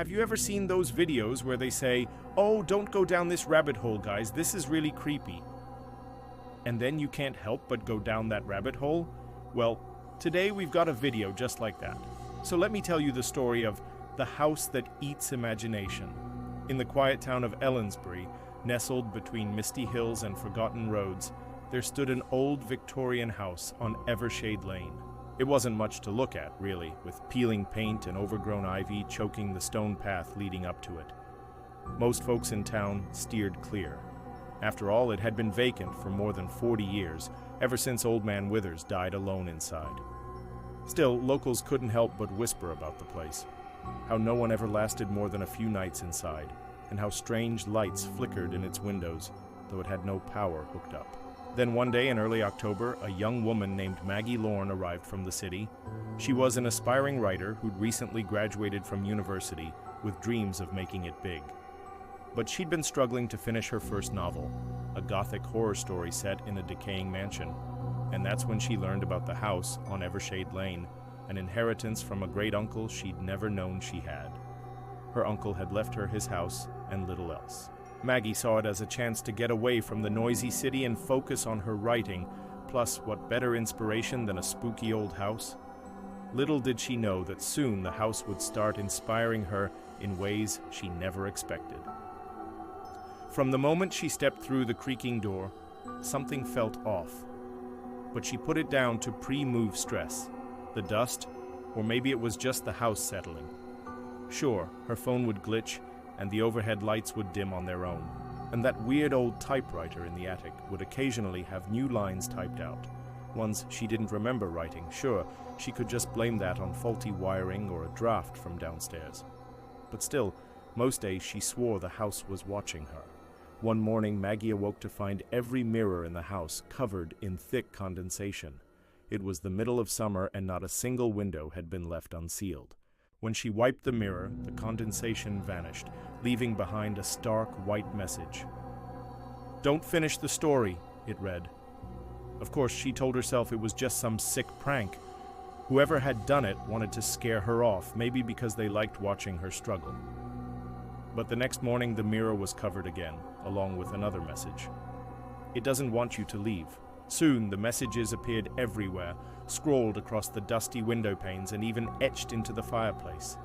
have you ever seen those videos where they say, "Oh, don't go down this rabbit hole, guys, this is really creepy"? And then you can't help but go down that rabbit hole? Well, today we've got a video just like that. So let me tell you the story of the house that eats imagination. In the quiet town of Ellensbury, nestled between misty hills and forgotten roads, there stood an old Victorian house on Evershade Lane. It wasn't much to look at, really, with peeling paint and overgrown ivy choking the stone path leading up to it. Most folks in town steered clear. After all, it had been vacant for more than 40 years, ever since Old Man Withers died alone inside. Still, locals couldn't help but whisper about the place. How no one ever lasted more than a few nights inside, and how strange lights flickered in its windows, though it had no power hooked up. Then one day in early October, a young woman named Maggie Lorne arrived from the city. She was an aspiring writer who'd recently graduated from university with dreams of making it big. But she'd been struggling to finish her first novel, a gothic horror story set in a decaying mansion. And that's when she learned about the house on Evershade Lane, an inheritance from a great uncle she'd never known she had. Her uncle had left her his house and little else. Maggie saw it as a chance to get away from the noisy city and focus on her writing, plus what better inspiration than a spooky old house? Little did she know that soon the house would start inspiring her in ways she never expected. From the moment she stepped through the creaking door, something felt off. But she put it down to pre-move stress, the dust, or maybe it was just the house settling. Sure, her phone would glitch, and the overhead lights would dim on their own, and that weird old typewriter in the attic would occasionally have new lines typed out, ones she didn't remember writing. Sure, she could just blame that on faulty wiring or a draft from downstairs. But still, most days she swore the house was watching her. One morning, Maggie awoke to find every mirror in the house covered in thick condensation. It was the middle of summer and not a single window had been left unsealed. When she wiped the mirror, the condensation vanished, leaving behind a stark white message. "Don't finish the story," it read. Of course, she told herself it was just some sick prank. Whoever had done it wanted to scare her off, maybe because they liked watching her struggle. But the next morning, the mirror was covered again, along with another message. "It doesn't want you to leave." Soon, the messages appeared everywhere, scrawled across the dusty window panes and even etched into the fireplace.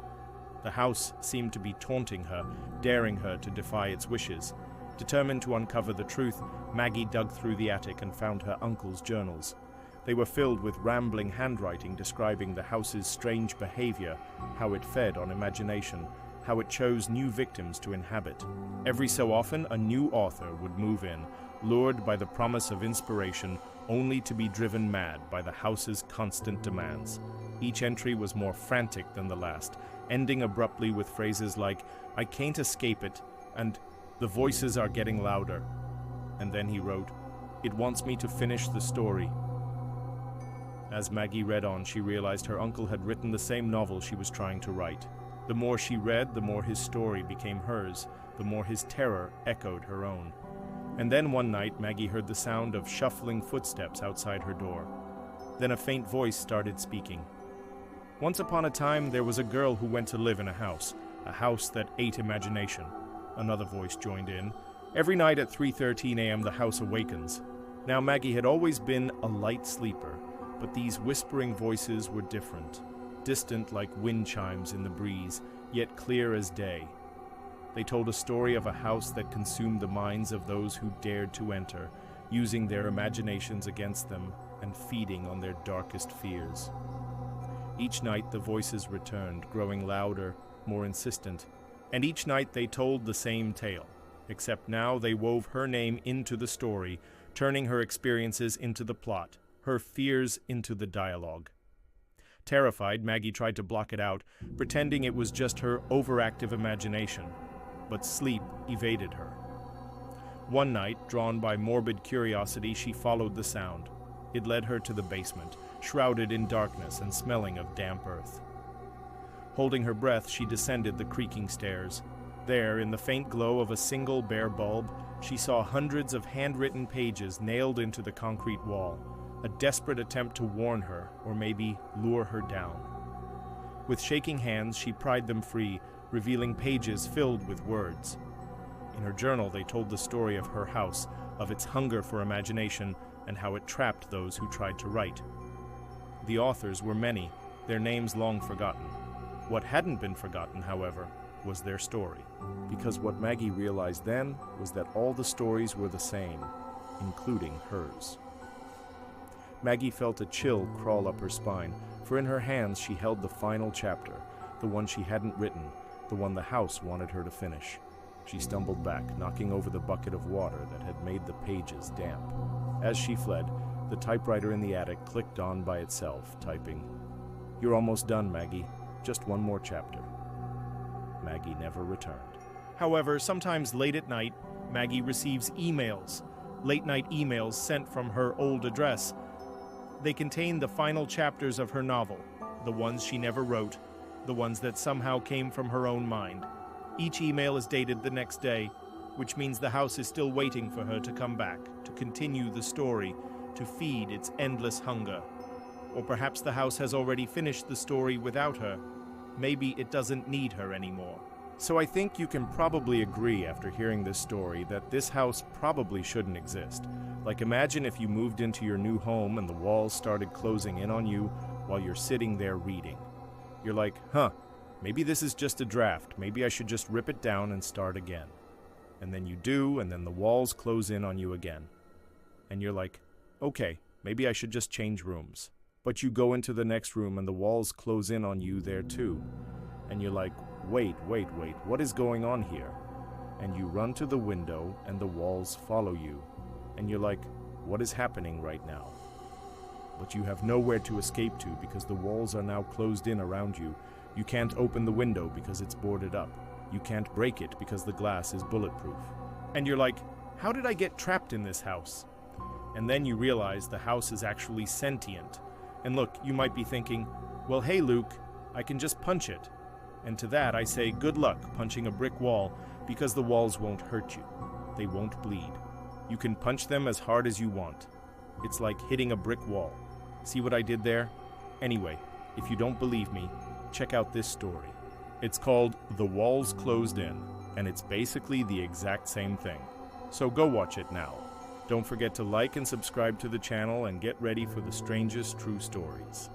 The house seemed to be taunting her, daring her to defy its wishes. Determined to uncover the truth, Maggie dug through the attic and found her uncle's journals. They were filled with rambling handwriting describing the house's strange behavior, how it fed on imagination, how it chose new victims to inhabit. Every so often, a new author would move in, lured by the promise of inspiration, only to be driven mad by the house's constant demands. Each entry was more frantic than the last, ending abruptly with phrases like, "I can't escape it," and "The voices are getting louder." And then he wrote, "It wants me to finish the story." As Maggie read on, she realized her uncle had written the same novel she was trying to write. The more she read, the more his story became hers, the more his terror echoed her own. And then one night, Maggie heard the sound of shuffling footsteps outside her door. Then a faint voice started speaking. "Once upon a time, there was a girl who went to live in a house that ate imagination." Another voice joined in. "Every night at 3:13 a.m. the house awakens." Now Maggie had always been a light sleeper, but these whispering voices were different, distant like wind chimes in the breeze, yet clear as day. They told a story of a house that consumed the minds of those who dared to enter, using their imaginations against them and feeding on their darkest fears. Each night the voices returned, growing louder, more insistent, and each night they told the same tale, except now they wove her name into the story, turning her experiences into the plot, her fears into the dialogue. Terrified, Maggie tried to block it out, pretending it was just her overactive imagination. But sleep evaded her. One night, drawn by morbid curiosity, she followed the sound. It led her to the basement, shrouded in darkness and smelling of damp earth. Holding her breath, she descended the creaking stairs. There, in the faint glow of a single bare bulb, she saw hundreds of handwritten pages nailed into the concrete wall, a desperate attempt to warn her, or maybe lure her down. With shaking hands, she pried them free, revealing pages filled with words. In her journal, they told the story of her house, of its hunger for imagination, and how it trapped those who tried to write. The authors were many, their names long forgotten. What hadn't been forgotten, however, was their story. Because what Maggie realized then was that all the stories were the same, including hers. Maggie felt a chill crawl up her spine, for in her hands she held the final chapter, the one she hadn't written, the one the house wanted her to finish. She stumbled back, knocking over the bucket of water that had made the pages damp. As she fled, the typewriter in the attic clicked on by itself, typing, "You're almost done, Maggie. Just one more chapter." Maggie never returned. However, sometimes late at night, Maggie receives emails, late-night emails sent from her old address. They contain the final chapters of her novel, the ones she never wrote, the ones that somehow came from her own mind. Each email is dated the next day, which means the house is still waiting for her to come back, to continue the story, to feed its endless hunger. Or perhaps the house has already finished the story without her. Maybe it doesn't need her anymore. So I think you can probably agree after hearing this story that this house probably shouldn't exist. Like, imagine if you moved into your new home and the walls started closing in on you while you're sitting there reading. You're like, maybe this is just a draft. Maybe I should just rip it down and start again. And then you do, and then the walls close in on you again. And you're like, okay, maybe I should just change rooms. But you go into the next room and the walls close in on you there too. And you're like, wait, what is going on here? And you run to the window and the walls follow you. And you're like, what is happening right now? But you have nowhere to escape to because the walls are now closed in around you. You can't open the window because it's boarded up. You can't break it because the glass is bulletproof. And you're like, how did I get trapped in this house? And then you realize the house is actually sentient. And look, you might be thinking, well, hey, Luke, I can just punch it. And to that I say, good luck punching a brick wall because the walls won't hurt you. They won't bleed. You can punch them as hard as you want. It's like hitting a brick wall. See what I did there? Anyway, if you don't believe me, check out this story. It's called The Walls Closed In, and it's basically the exact same thing. So go watch it now. Don't forget to like and subscribe to the channel and get ready for the strangest true stories.